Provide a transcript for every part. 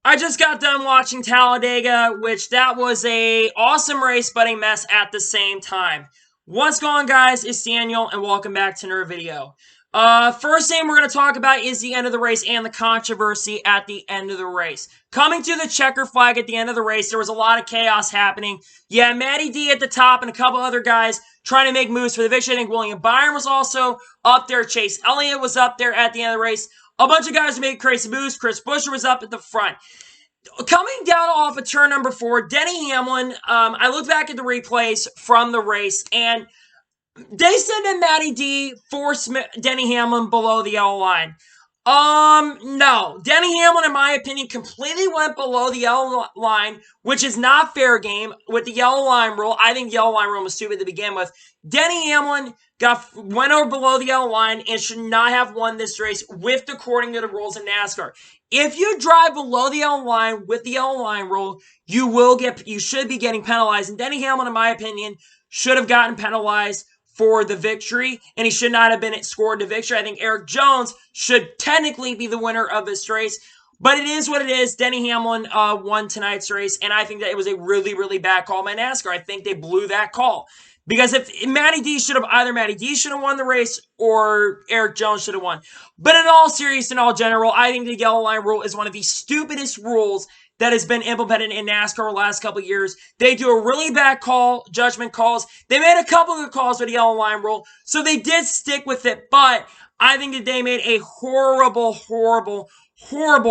I just got done watching Talladega, which that was a awesome race, but a mess at the same time. What's going on, guys? It's Daniel, and welcome back to another video. First thing we're going to talk about is the end of the race and the controversy at the end of the race. Coming to the checker flag at the end of the race, there was a lot of chaos happening. Yeah, Matty D at the top and a couple other guys trying to make moves for the victory. I think William Byron was also up there. Chase Elliott was up there at the end of the race. A bunch of guys made crazy moves. Chris Buescher was up at the front. Coming down off of turn number 4, Denny Hamlin, I looked back at the replays from the race, and they said that Matty D forced Denny Hamlin below the yellow line. No. Denny Hamlin, in my opinion, completely went below the yellow line, which is not fair game with the yellow line rule. I think the yellow line rule was stupid to begin with. Denny Hamlin went over below the yellow line and should not have won this race according to the rules in NASCAR. If you drive below the yellow line with the yellow line rule, you should be getting penalized. And Denny Hamlin, in my opinion, should have gotten penalized for the victory, and he should not have been scored the victory. I think Erik Jones should technically be the winner of this race, but it is what it is. Denny Hamlin won tonight's race, and I think that it was a really, really bad call by NASCAR. I think they blew that call. Because if Matty D should have won the race or Erik Jones should have won. But in all seriousness, in all general, I think the yellow line rule is one of the stupidest rules that has been implemented in NASCAR the last couple of years. They do a really bad judgment calls. They made a couple of good calls with the yellow line rule, so they did stick with it. But I think that they made a horrible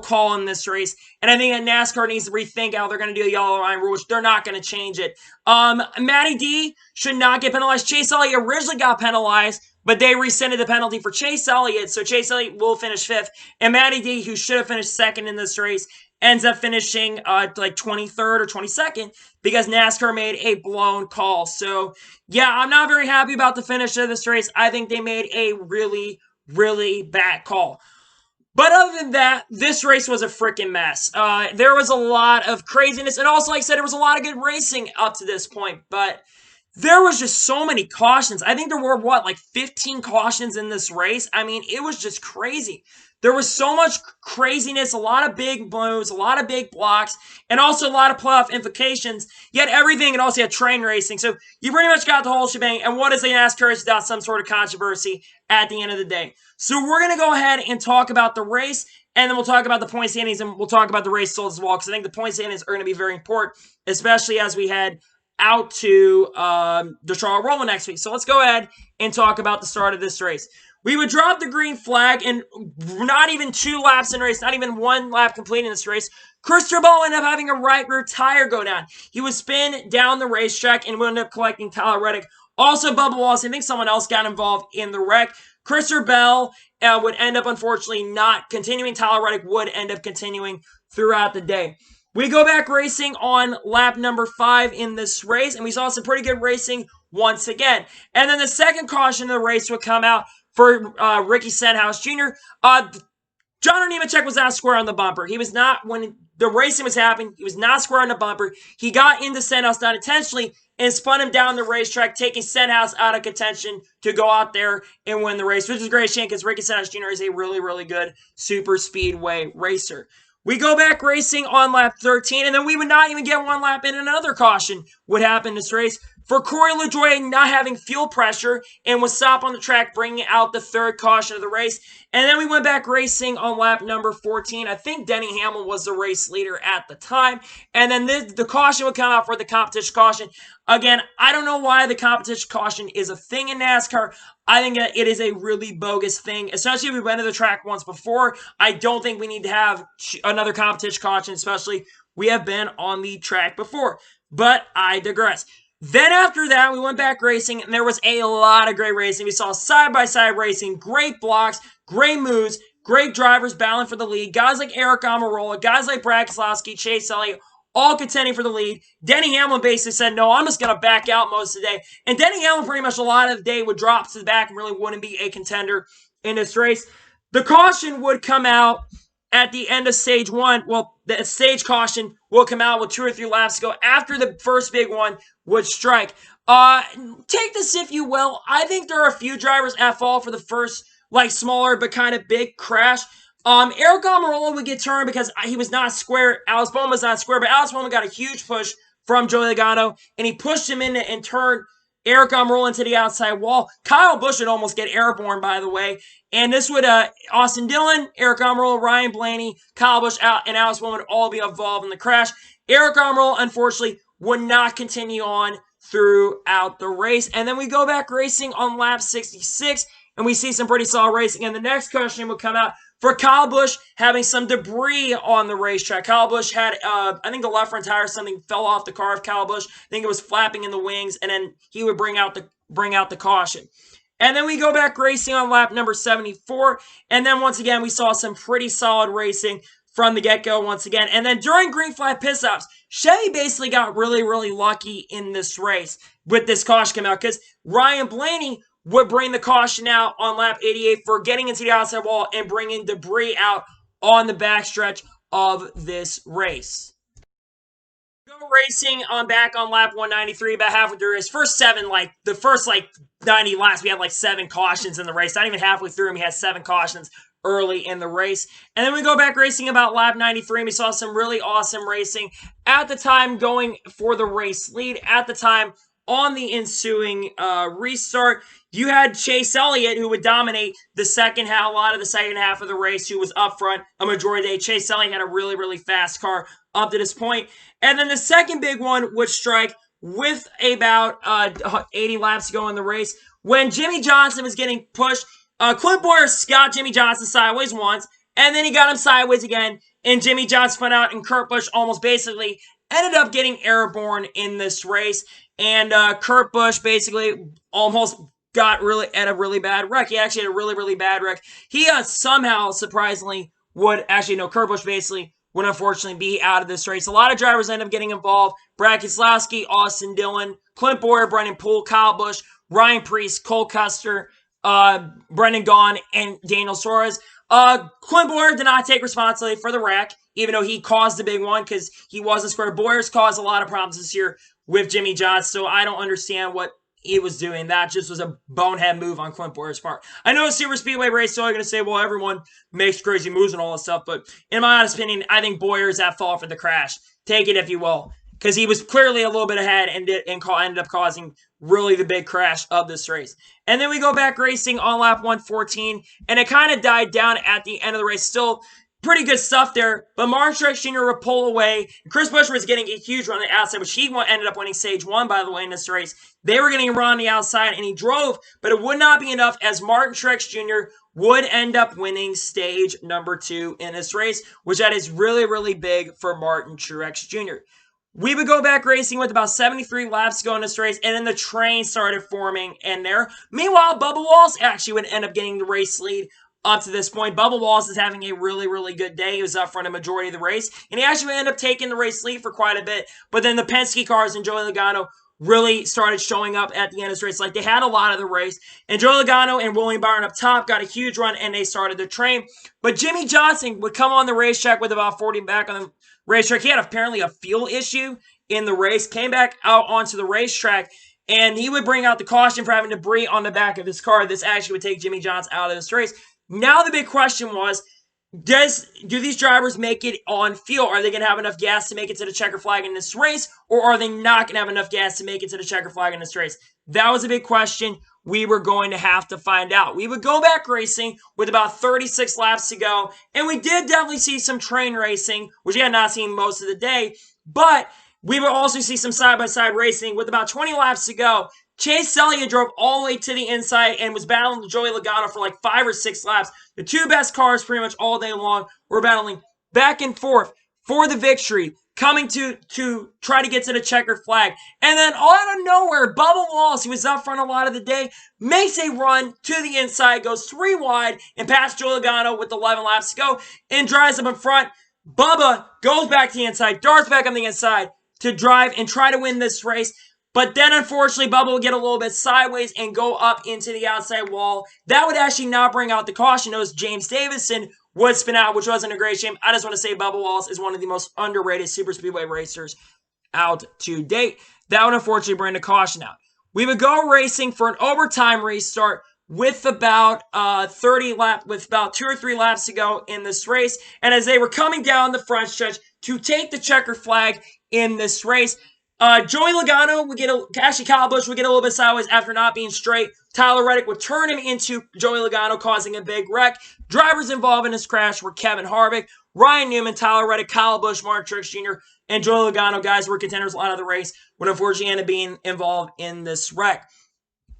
call in this race, and I think that NASCAR needs to rethink how they're going to do the yellow line rule, which they're not going to change it. Matty D should not get penalized. Chase Elliott originally got penalized, but they rescinded the penalty for Chase Elliott, so Chase Elliott will finish 5th, and Matty D, who should have finished 2nd in this race, ends up finishing like 23rd or 22nd because NASCAR made a blown call. So, yeah, I'm not very happy about the finish of this race. I think they made a really, really bad call. But other than that, this race was a freaking mess. There was a lot of craziness, and also, like I said, there was a lot of good racing up to this point, but there was just so many cautions. I think there were, like 15 cautions in this race? I mean, it was just crazy. There was so much craziness, a lot of big moves, a lot of big blocks, and also a lot of playoff implications. You had everything, and also you had train racing. So you pretty much got the whole shebang. And what is a NASCAR race without some sort of controversy at the end of the day? So we're going to go ahead and talk about the race, and then we'll talk about the point standings, and we'll talk about the race results as well, because I think the point standings are going to be very important, especially as we head out to the Charlotte Roval next week. So let's go ahead and talk about the start of this race. We would drop the green flag, and not even 2 laps in the race, not even 1 lap completed in this race, Christopher Bell ended up having a right rear tire go down. He was spin down the racetrack and would end up collecting Tyler Reddick. Also, Bubba Wallace, I think someone else got involved in the wreck. Christopher Bell would end up, unfortunately, not continuing. Tyler Reddick would end up continuing throughout the day. We go back racing on lap number 5 in this race, and we saw some pretty good racing once again. And then the second caution of the race would come out for Ricky Stenhouse Jr. John Nemechek was not square on the bumper. He was not, when the racing was happening, he was not square on the bumper. He got into Stenhouse not intentionally and spun him down the racetrack, taking Stenhouse out of contention to go out there and win the race, which is a great shame because Ricky Stenhouse Jr. is a really, really good super speedway racer. We go back racing on lap 13, and then we would not even get 1 lap, and another caution would happen in this race for Corey LaJoie not having fuel pressure and was stopped on the track, bringing out the 3rd caution of the race. And then we went back racing on lap number 14. I think Denny Hamlin was the race leader at the time. And then the caution would come out for the competition caution. Again, I don't know why the competition caution is a thing in NASCAR. I think that it is a really bogus thing, especially if we went to the track once before. I don't think we need to have another competition caution, especially we have been on the track before. But I digress. Then after that, we went back racing, and there was a lot of great racing. We saw side-by-side racing, great blocks, great moves, great drivers battling for the lead. Guys like Aric Almirola, guys like Brad Keselowski, Chase Elliott, all contending for the lead. Denny Hamlin basically said, no, I'm just going to back out most of the day. And Denny Hamlin pretty much a lot of the day would drop to the back and really wouldn't be a contender in this race. The caution would come out at the end of stage 1. Well, the stage caution will come out with 2 or 3 laps to go after the first big one would strike. Take this if you will. I think there are a few drivers at fault for the first, like, smaller but kind of big crash. Eric Almirola would get turned because he was not square. Alex Bowman was not square, but Alex Bowman got a huge push from Joey Logano, and he pushed him in and turned Eric Almirola into the outside wall. Kyle Busch would almost get airborne, by the way. And this would, Austin Dillon, Eric Almirola, Ryan Blaney, Kyle Busch out, and Alex Bowman would all be involved in the crash. Eric Almirola, unfortunately, would not continue on throughout the race. And then we go back racing on lap 66, and we see some pretty solid racing. And the next question would come out for Kyle Busch having some debris on the racetrack. Kyle Busch had, I think the left front tire, something fell off the car of Kyle Busch. I think it was flapping in the wings, and then he would bring out the caution. And then we go back racing on lap number 74, and then once again, we saw some pretty solid racing from the get-go once again. And then during green flag pit stops, Chevy basically got really, really lucky in this race with this caution come out, because Ryan Blaney would bring the caution out on lap 88 for getting into the outside wall and bringing debris out on the backstretch of this race. Go racing back on lap 193, about halfway through his first 90 laps, we had 7 cautions in the race. Not even halfway through, we had 7 cautions early in the race. And then we go back racing about lap 93, and we saw some really awesome racing at the time going for the race lead. At the time, on the ensuing restart, you had Chase Elliott, who would dominate the second half, a lot of the second half of the race, who was up front a majority of the day. Chase Elliott had a really, really fast car up to this point. And then the second big one would strike with about 80 laps to go in the race when Jimmy Johnson was getting pushed. Clint Bowyer got Jimmy Johnson sideways once, and then he got him sideways again, and Jimmy Johnson spun out, and Kurt Busch almost basically ended up getting airborne in this race. And Kurt Busch basically almost got had a really bad wreck. He actually had a really, really bad wreck. He somehow, surprisingly, Kurt Busch basically would unfortunately be out of this race. A lot of drivers end up getting involved. Brad Keselowski, Austin Dillon, Clint Bowyer, Brendan Poole, Kyle Busch, Ryan Preece, Cole Custer, Brendan Gaughan, and Daniel Suarez. Clint Bowyer did not take responsibility for the wreck, even though he caused the big one because he wasn't square. Bowyer's caused a lot of problems this year with Jimmy Johnson, so I don't understand what he was doing. That just was a bonehead move on Clint Bowyer's part. I know it's Super Speedway race, so I'm going to say, well, everyone makes crazy moves and all that stuff, but in my honest opinion, I think Bowyer's at fault for the crash. Take it if you will, because he was clearly a little bit ahead and ended up causing really the big crash of this race. And then we go back racing on lap 114, and it kind of died down at the end of the race. Still pretty good stuff there, but Martin Truex Jr. would pull away. Chris Buescher was getting a huge run on the outside, which he ended up winning stage 1, by the way, in this race. They were getting a run on the outside, and he drove, but it would not be enough as Martin Truex Jr. would end up winning stage number 2 in this race, which that is really, really big for Martin Truex Jr. We would go back racing with about 73 laps to go in this race, and then the train started forming in there. Meanwhile, Bubba Wallace actually would end up getting the race lead up to this point. Bubba Wallace is having a really, really good day. He was up front a majority of the race, and he actually ended up taking the race lead for quite a bit. But then the Penske cars and Joey Logano really started showing up at the end of this race. Like, they had a lot of the race, and Joey Logano and William Byron up top got a huge run, and they started the train. But Jimmy Johnson would come on the racetrack with about 40 back on the racetrack. He had apparently a fuel issue in the race, came back out onto the racetrack, and he would bring out the caution for having debris on the back of his car. This actually would take Jimmy Johnson out of this race. Now the big question was, do these drivers make it on fuel? Are they going to have enough gas to make it to the checker flag in this race, or are they not going to have enough gas to make it to the checker flag in this race? That was a big question we were going to have to find out. We would go back racing with about 36 laps to go, and we did definitely see some train racing, which we had not seen most of the day, but we would also see some side-by-side racing with about 20 laps to go. Chase Elliott drove all the way to the inside and was battling Joey Logano for like 5 or 6 laps. The two best cars pretty much all day long were battling back and forth for the victory, coming to try to get to the checkered flag. And then out of nowhere, Bubba Wallace, who was up front a lot of the day, makes a run to the inside, goes 3 wide, and past Joey Logano with 11 laps to go, and drives up in front. Bubba goes back to the inside, darts back on the inside to drive and try to win this race. But then, unfortunately, Bubba would get a little bit sideways and go up into the outside wall. That would actually not bring out the caution. Notice James Davison would spin out, which wasn't a great shame. I just want to say Bubba Wallace is one of the most underrated super speedway racers out to date. That would unfortunately bring the caution out. We would go racing for an overtime restart with about 2 or 3 laps to go in this race. And as they were coming down the front stretch to take the checker flag in this race, Joey Logano would actually Kyle Busch would get a little bit sideways after not being straight. Tyler Reddick would turn him into Joey Logano, causing a big wreck. Drivers involved in this crash were Kevin Harvick, Ryan Newman, Tyler Reddick, Kyle Busch, Martin Truex Jr., and Joey Logano. Guys were contenders a lot of the race, would unfortunately end up being involved in this wreck.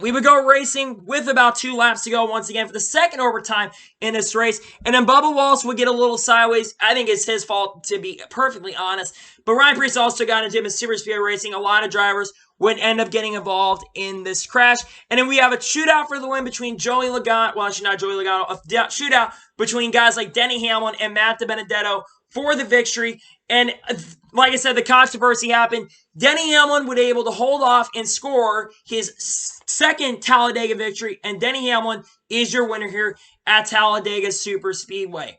We would go racing with about 2 laps to go once again for the second overtime in this race. And then Bubba Wallace would get a little sideways. I think it's his fault, to be perfectly honest. But Ryan Preece also got into Super Speedway racing. A lot of drivers would end up getting involved in this crash. And then we have a shootout for the win between Joey Logano. Well, actually not Joey Logano. A shootout between guys like Denny Hamlin and Matt DiBenedetto for the victory. And like I said, the controversy happened. Denny Hamlin would able to hold off and score his second Talladega victory, and Denny Hamlin is your winner here at Talladega Super Speedway.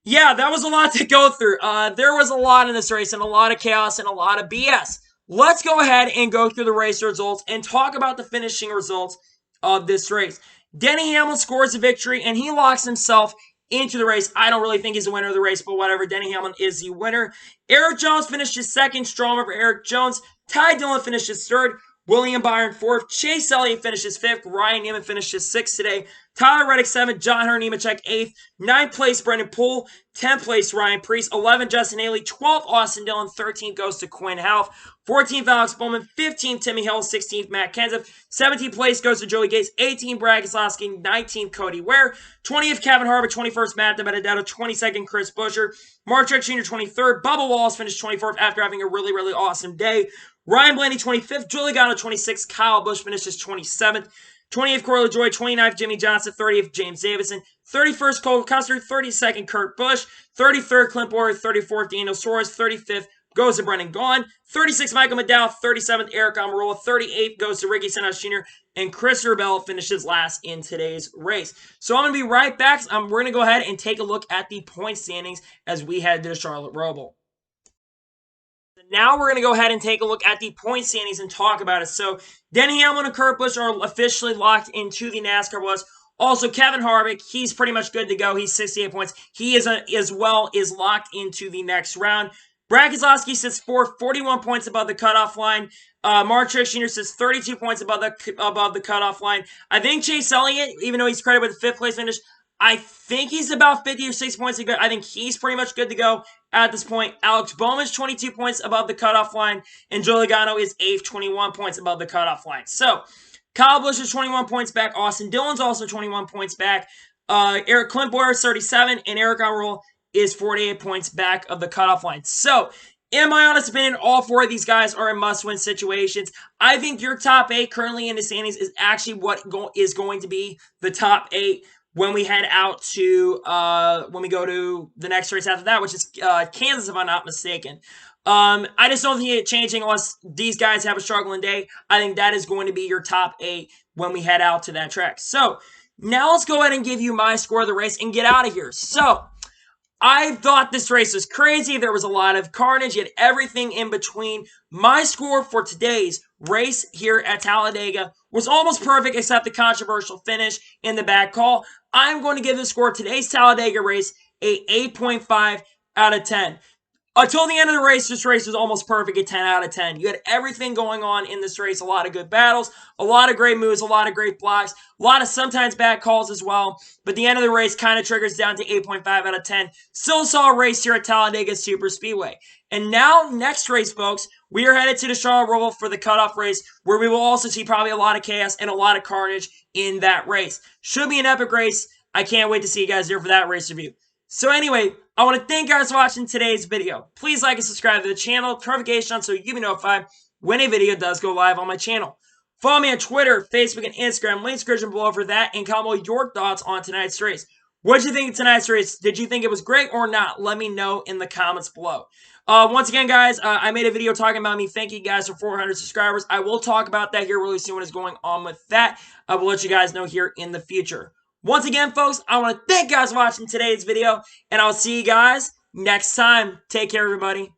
Yeah, that was a lot to go through. There was a lot in this race, and a lot of chaos, and a lot of BS. Let's go ahead and go through the race results and talk about the finishing results of this race. Denny Hamlin scores a victory, and he locks himself into the race. I don't really think he's the winner of the race, but whatever. Denny Hamlin is the winner. Eric Jones finished his second. Strong over Eric Jones. Ty Dillon finished his third. William Byron fourth. Chase Elliott finished his fifth. Ryan Newman finished his sixth today. Tyler Reddick seventh. John Hunter Nemechek eighth. Ninth place Brendan Poole. 10th place Ryan Preece. 11th Justin Haley. 12th Austin Dillon. 13th goes to Quinn Houff. 14th Alex Bowman. 15th Timmy Hill. 16th Matt Kenseth. 17th place goes to Joey Gates. 18th Brad Keselowski. 19th Cody Ware. 20th Kevin Harvick. 21st Matt DiBenedetto. 22nd Chris Buescher. Martin Truex Jr. 23rd. Bubba Wallace finished 24th after having a really, really awesome day. Ryan Blaney 25th, Joey Logano 26th, Kyle Busch finishes 27th, 28th Corey LaJoie, 29th Jimmy Johnson, 30th James Davison, 31st Cole Custer, 32nd Kurt Busch, 33rd Clint Bowyer, 34th Daniel Suarez, 35th goes to Brendan Gaughan, 36th Michael McDowell, 37th Eric Almirola, 38th goes to Ricky Stenhouse Jr., and Chris Rubell finishes last in today's race. So I'm going to be right back. We're going to go ahead and take a look at the point standings as we head to the Charlotte Roval. Now we're going to go ahead and take a look at the point standings and talk about it. So Denny Hamlin and Kurt Busch are officially locked into the NASCAR West. Also, Kevin Harvick, he's pretty much good to go. He's 68 points. He is locked into the next round. Brad Keselowski sits 41 points above the cutoff line. Martin Truex Jr. sits 32 points above the cutoff line. I think Chase Elliott, even though he's credited with the 5th place finish, I think he's about 50 or 60 points to go. I think he's pretty much good to go at this point. Alex Bowman's 22 points above the cutoff line, and Joey Logano is 8th, 21 points above the cutoff line. So, Kyle Busch is 21 points back. Austin Dillon's also 21 points back. Clint Bowyer is 37, and Eric Almirola is 48 points back of the cutoff line. So, in my honest opinion, all 4 of these guys are in must-win situations. I think your top 8 currently in the standings is actually what is going to be the top 8 when we head out to, when we go to the next race after that, which is Kansas, if I'm not mistaken. I just don't think it's changing unless these guys have a struggling day. I think that is going to be your top 8 when we head out to that track. So, now let's go ahead and give you my score of the race and get out of here. So, I thought this race was crazy. There was a lot of carnage. You had everything in between. My score for today's race here at Talladega was almost perfect except the controversial finish in the back call. I'm going to give the score of today's Talladega race a 8.5 out of 10. Until the end of the race, this race was almost perfect at 10 out of 10. You had everything going on in this race. A lot of good battles, a lot of great moves, a lot of great blocks, a lot of sometimes bad calls as well. But the end of the race kind of triggers down to 8.5 out of 10. Still saw a race here at Talladega Super Speedway. And now, next race, folks, we are headed to the Charlotte Roval for the cutoff race, where we will also see probably a lot of chaos and a lot of carnage in that race. Should be an epic race. I can't wait to see you guys there for that race review. So anyway, I want to thank you guys for watching today's video. Please like and subscribe to the channel, turn notifications on so you can be notified when a video does go live on my channel. Follow me on Twitter, Facebook, and Instagram. Links description below for that, and comment your thoughts on tonight's race. What did you think of tonight's race? Did you think it was great or not? Let me know in the comments below. Once again, guys, I made a video talking about me. Thank you guys for 400 subscribers. I will talk about that here really soon. What is going on with that? I will let you guys know here in the future. Once again, folks, I want to thank you guys for watching today's video, and I'll see you guys next time. Take care, everybody.